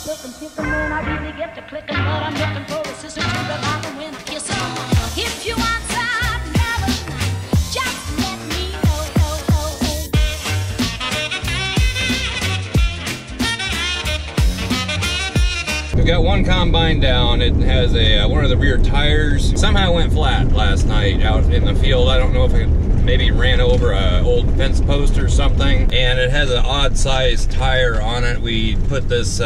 looking, kissing when I really get to clicking, but I'm looking for a sister to revive them when I kiss them. If you want some love, just let me know. We've got one combine down. It has a one of the rear tires somehow went flat last night out in the field. I don't know if it maybe ran over a old fence post or something, and it has an odd sized tire on it. We put this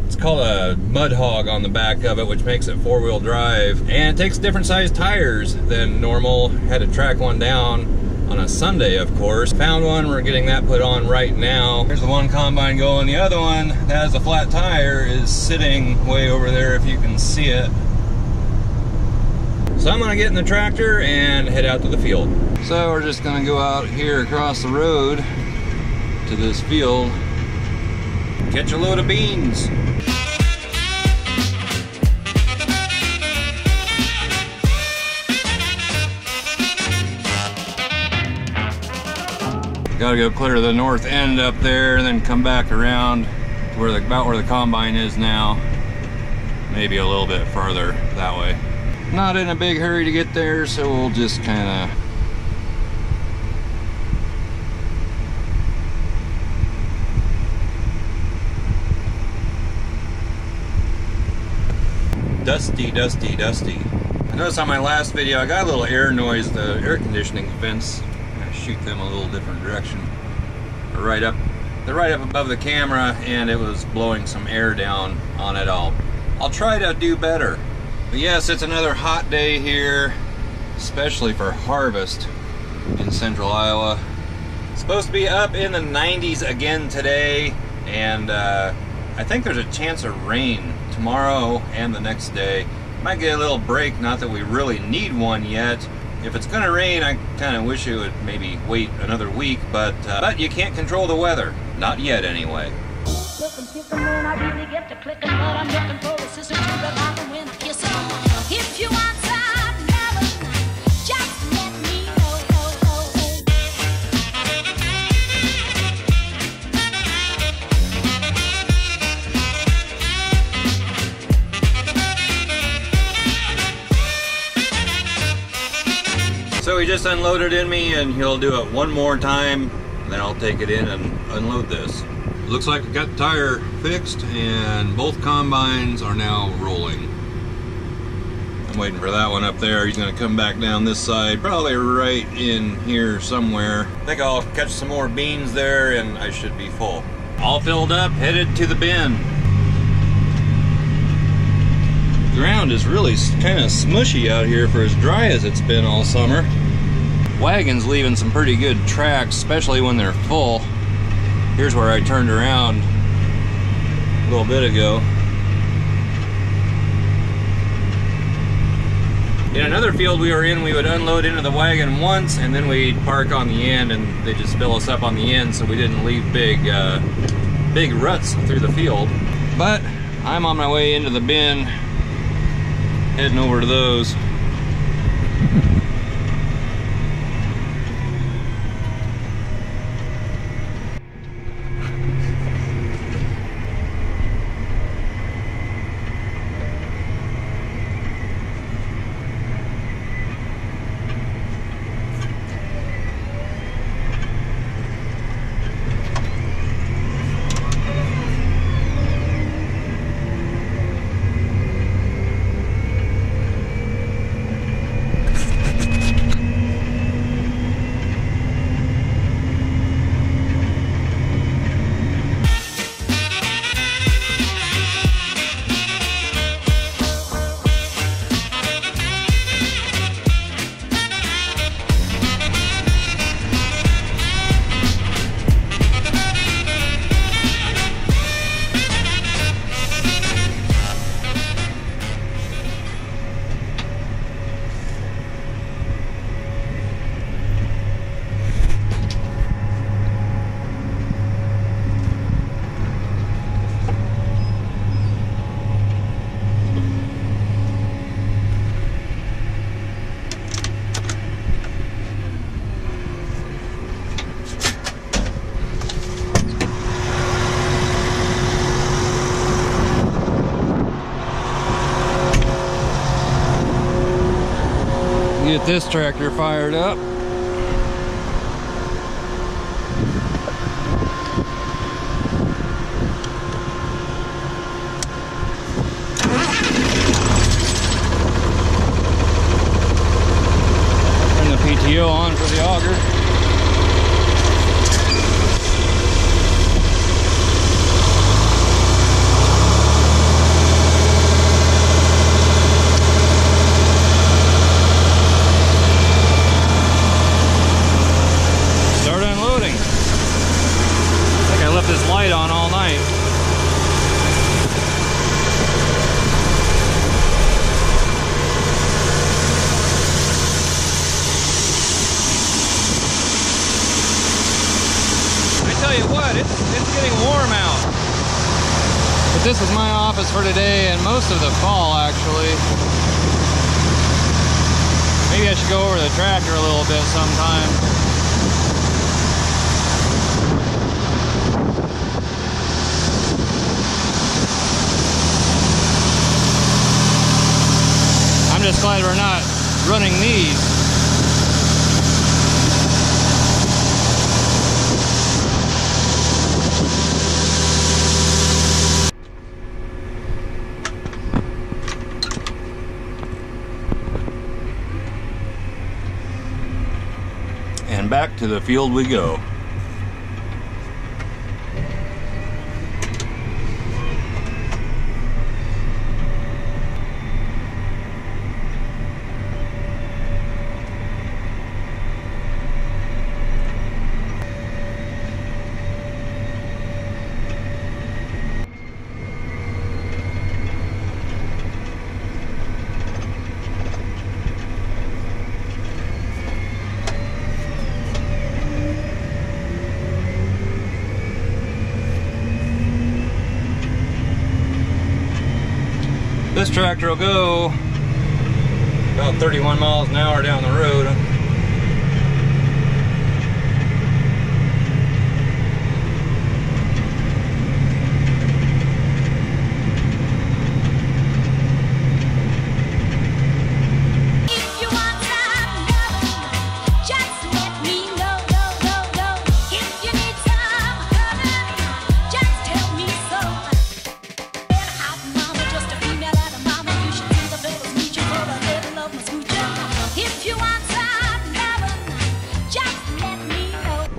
it's called a mud hog on the back of it, which makes it four-wheel drive, and it takes different sized tires than normal. Had to track one down on a Sunday, of course. Found one, we're getting that put on right now. Here's the one combine going. The other one that has a flat tire is sitting way over there, if you can see it. So I'm gonna get in the tractor and head out to the field. So we're just gonna go out here across the road to this field, catch a load of beans. Gotta go clear the north end up there and then come back around to where about where the combine is now. Maybe a little bit further that way. Not in a big hurry to get there, so we'll just kind of dusty. I noticed on my last video I got a little air noise, the air conditioning vents. I'm gonna shoot them a little different direction. They're right up above the camera, and it was blowing some air down on it. I'll try to do better. But yes, it's another hot day here, especially for harvest in central Iowa. It's supposed to be up in the 90s again today, and I think there's a chance of rain tomorrow and the next day. Might get a little break, not that we really need one yet. If it's gonna rain, I kind of wish it would maybe wait another week, but you can't control the weather. Not yet, anyway. Looking, kissing when I really get to clicking, but I'm looking for a sister to revive them when I kiss them. If you want some love, just let me know. So he just unloaded in me, and he'll do it one more time, then I'll take it in and unload this. Looks like I got the tire fixed, and both combines are now rolling. I'm waiting for that one up there. He's gonna come back down this side, probably right in here somewhere. I think I'll catch some more beans there, and I should be full. All filled up, headed to the bin. The ground is really kind of smushy out here for as dry as it's been all summer. Wagon's leaving some pretty good tracks, especially when they're full. Here's where I turned around a little bit ago. In another field we were in, we would unload into the wagon once, and then we'd park on the end, and they just fill us up on the end, so we didn't leave big ruts through the field. But I'm on my way into the bin, heading over to those. Get this tractor fired up. Turn the PTO on for the auger. This light on all night. I tell you what, it's getting warm out. But this is my office for today and most of the fall actually. Maybe I should go over the tractor a little bit sometime. I'm just glad we're not running these. And back to the field we go. This tractor will go about 31 miles an hour down the road.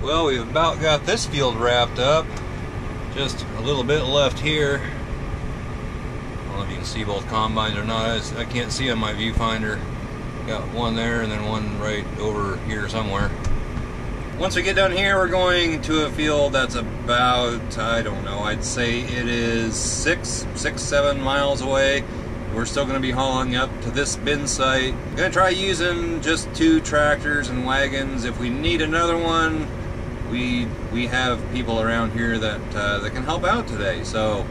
Well, we've about got this field wrapped up. Just a little bit left here. I don't know if you can see both combines or not. I can't see on my viewfinder. Got one there and then one right over here somewhere. Once we get down here, we're going to a field that's about, I don't know, I'd say it is 7 miles away. We're still going to be hauling up to this bin site. I'm going to try using just 2 tractors and wagons. If we need another one, we have people around here that can help out today. So.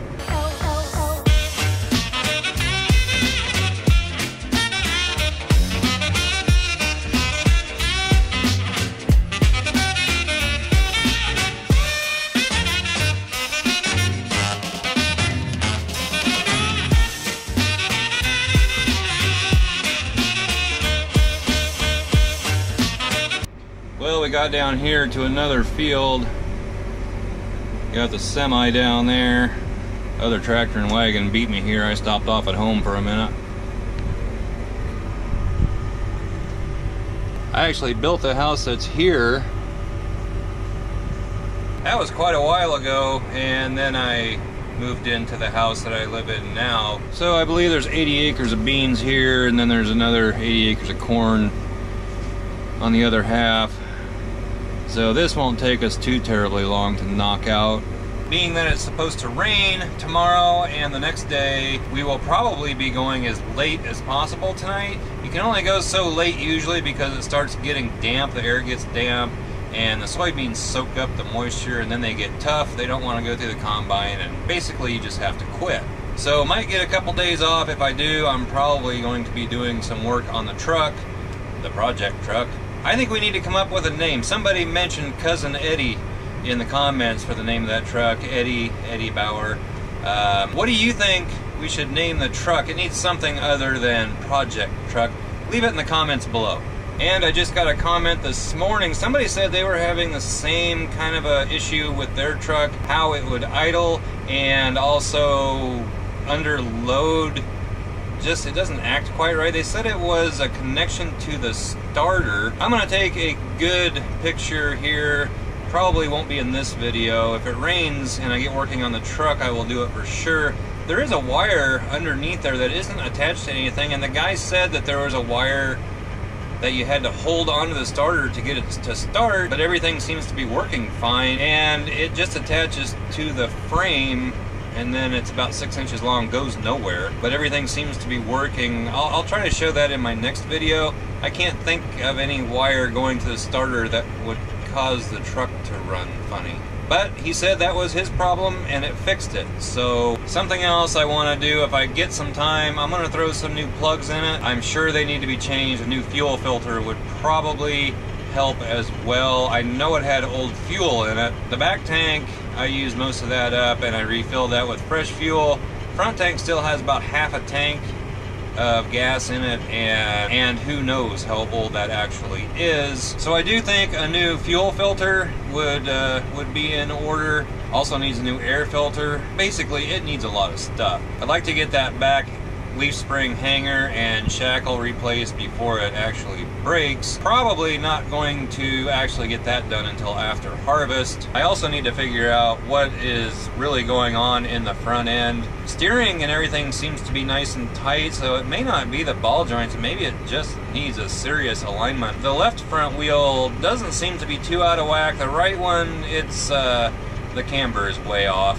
Well, we got down here to another field. Got the semi down there. Other tractor and wagon beat me here. I stopped off at home for a minute. I actually built the house that's here. That was quite a while ago, and then I moved into the house that I live in now. So I believe there's 80 acres of beans here, and then there's another 80 acres of corn on the other half. So this won't take us too terribly long to knock out. Being that it's supposed to rain tomorrow and the next day, we will probably be going as late as possible tonight. You can only go so late usually because it starts getting damp, the air gets damp, and the soybeans soak up the moisture and then they get tough. They don't want to go through the combine, and basically you just have to quit. So might get a couple days off. If I do, I'm probably going to be doing some work on the truck, the project truck. I think we need to come up with a name. Somebody mentioned Cousin Eddie in the comments for the name of that truck, Eddie Bauer. What do you think we should name the truck? It needs something other than project truck. Leave it in the comments below. And I just got a comment this morning. Somebody said they were having the same kind of a issue with their truck, how it would idle and also under load. Just, it doesn't act quite right. They said it was a connection to the starter. I'm gonna take a good picture here. Probably won't be in this video. If it rains and I get working on the truck, I will do it for sure. There is a wire underneath there that isn't attached to anything, and the guy said that there was a wire that you had to hold onto the starter to get it to start, but everything seems to be working fine, and it just attaches to the frame, and then it's about 6 inches long, goes nowhere, but everything seems to be working. I'll try to show that in my next video. I can't think of any wire going to the starter that would cause the truck to run funny. But he said that was his problem and it fixed it. So something else I want to do, if I get some time, I'm going to throw some new plugs in it. I'm sure they need to be changed. A new fuel filter would probably help as well. I know it had old fuel in it. The back tank, I used most of that up and I refilled that with fresh fuel. Front tank still has about half a tank of gas in it, and who knows how old that actually is. So I do think a new fuel filter would be in order. Also needs a new air filter. Basically, it needs a lot of stuff. I'd like to get that back leaf spring hanger and shackle replaced before it actually breaks. Probably not going to actually get that done until after harvest. I also need to figure out what is really going on in the front end. Steering and everything seems to be nice and tight, so it may not be the ball joints. Maybe it just needs a serious alignment. The left front wheel doesn't seem to be too out of whack. The right one, it's the camber is way off.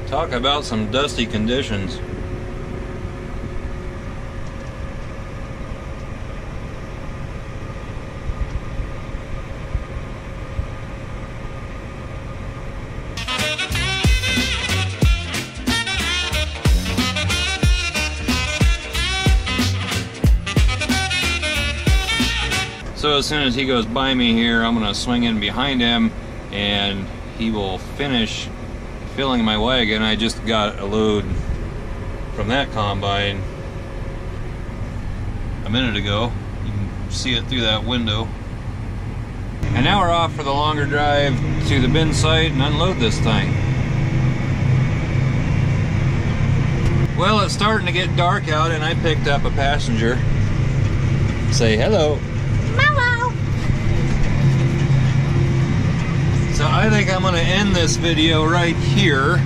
Talk about some dusty conditions. So as soon as he goes by me here, I'm gonna swing in behind him and he will finish filling my wagon. I just got a load from that combine a minute ago. You can see it through that window. And now we're off for the longer drive to the bin site and unload this thing. Well, it's starting to get dark out and I picked up a passenger. Say hello. Hello. So I think I'm going to end this video right here,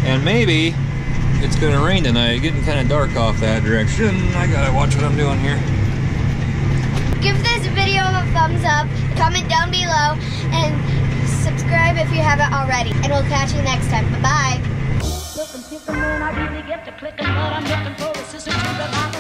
and maybe it's going to rain tonight. It's getting kind of dark off that direction. I got to watch what I'm doing here. Give this video a thumbs up, comment down below, and subscribe if you haven't already. And we'll catch you next time. Bye-bye. Looking, I really get to clicking, but I'm looking for a sister to the